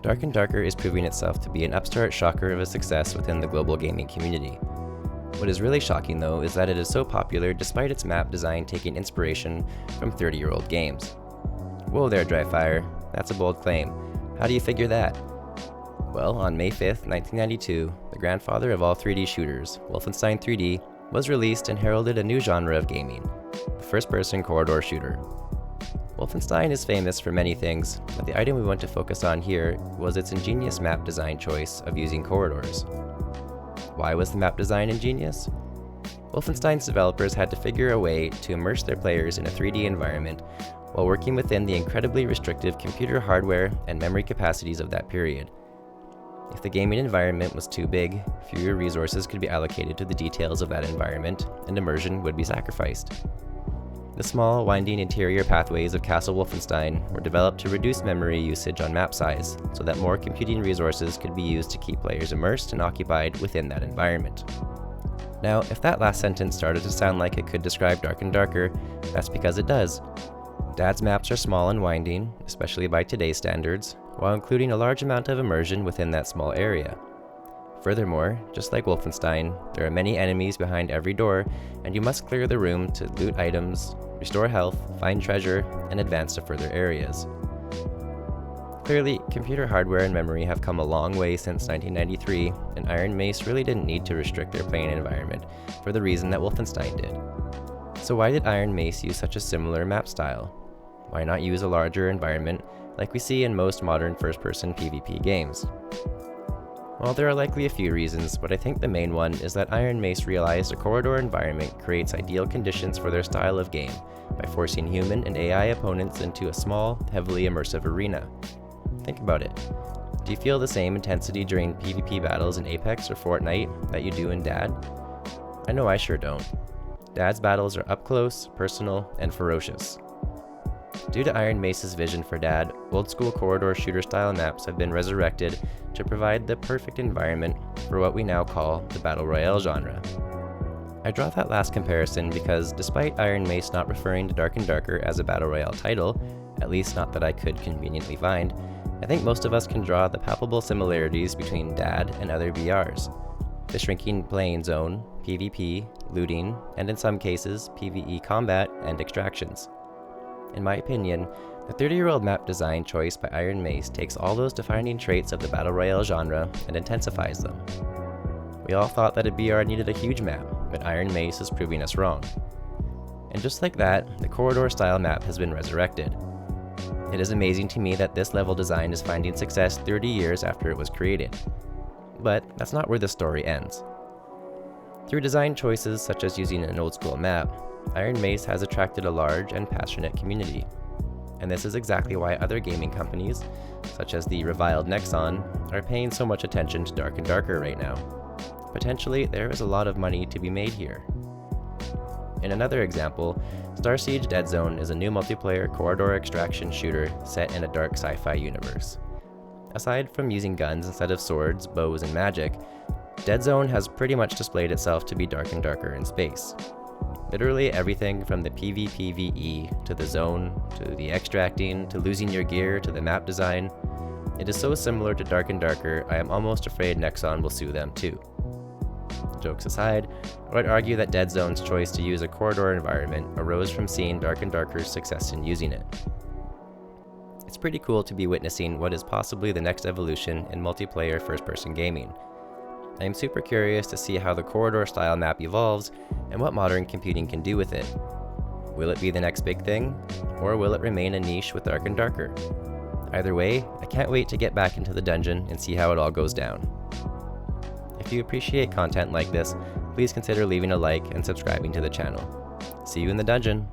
Dark and Darker is proving itself to be an upstart shocker of a success within the global gaming community. What is really shocking though is that it is so popular despite its map design taking inspiration from 30-year-old games. Whoa there, Dryfire, that's a bold claim. How do you figure that? Well, on May 5th, 1992, the grandfather of all 3D shooters, Wolfenstein 3D, was released and heralded a new genre of gaming, the first-person corridor shooter. Wolfenstein is famous for many things, but the item we want to focus on here was its ingenious map design choice of using corridors. Why was the map design ingenious? Wolfenstein's developers had to figure a way to immerse their players in a 3D environment while working within the incredibly restrictive computer hardware and memory capacities of that period. If the gaming environment was too big, fewer resources could be allocated to the details of that environment, and immersion would be sacrificed. The small, winding interior pathways of Castle Wolfenstein were developed to reduce memory usage on map size, so that more computing resources could be used to keep players immersed and occupied within that environment. Now, if that last sentence started to sound like it could describe Dark and Darker, that's because it does. Dad's maps are small and winding, especially by today's standards, while including a large amount of immersion within that small area. Furthermore, just like Wolfenstein, there are many enemies behind every door, and you must clear the room to loot items, restore health, find treasure, and advance to further areas. Clearly, computer hardware and memory have come a long way since 1993, and Iron Mace really didn't need to restrict their playing environment for the reason that Wolfenstein did. So why did Iron Mace use such a similar map style? Why not use a larger environment like we see in most modern first-person PvP games? Well, there are likely a few reasons, but I think the main one is that Iron Mace realized a corridor environment creates ideal conditions for their style of game by forcing human and AI opponents into a small, heavily immersive arena. Think about it. Do you feel the same intensity during PvP battles in Apex or Fortnite that you do in Dad? I know I sure don't. Dad's battles are up close, personal, and ferocious. Due to Iron Mace's vision for Dad, old-school corridor shooter-style maps have been resurrected to provide the perfect environment for what we now call the Battle Royale genre. I draw that last comparison because despite Iron Mace not referring to Dark and Darker as a Battle Royale title, at least not that I could conveniently find, I think most of us can draw the palpable similarities between Dad and other BRs. The shrinking playing zone, PvP, looting, and in some cases, PvE combat and extractions. In my opinion, the 30-year-old map design choice by Iron Mace takes all those defining traits of the Battle Royale genre and intensifies them. We all thought that a BR needed a huge map, but Iron Mace is proving us wrong. And just like that, the corridor-style map has been resurrected. It is amazing to me that this level design is finding success 30 years after it was created. But that's not where the story ends. Through design choices such as using an old-school map, Iron Mace has attracted a large and passionate community. And this is exactly why other gaming companies, such as the reviled Nexon, are paying so much attention to Dark and Darker right now. Potentially, there is a lot of money to be made here. In another example, Star Siege Dead Zone is a new multiplayer corridor extraction shooter set in a dark sci-fi universe. Aside from using guns instead of swords, bows, and magic, Dead Zone has pretty much displayed itself to be Dark and Darker in space. Literally everything from the PvPvE to the zone, to the extracting, to losing your gear, to the map design. It is so similar to Dark and Darker, I am almost afraid Nexon will sue them too. Jokes aside, I would argue that Dead Zone's choice to use a corridor environment arose from seeing Dark and Darker's success in using it. It's pretty cool to be witnessing what is possibly the next evolution in multiplayer first-person gaming. I am super curious to see how the corridor-style map evolves and what modern computing can do with it. Will it be the next big thing, or will it remain a niche with Dark and Darker? Either way, I can't wait to get back into the dungeon and see how it all goes down. If you appreciate content like this, please consider leaving a like and subscribing to the channel. See you in the dungeon!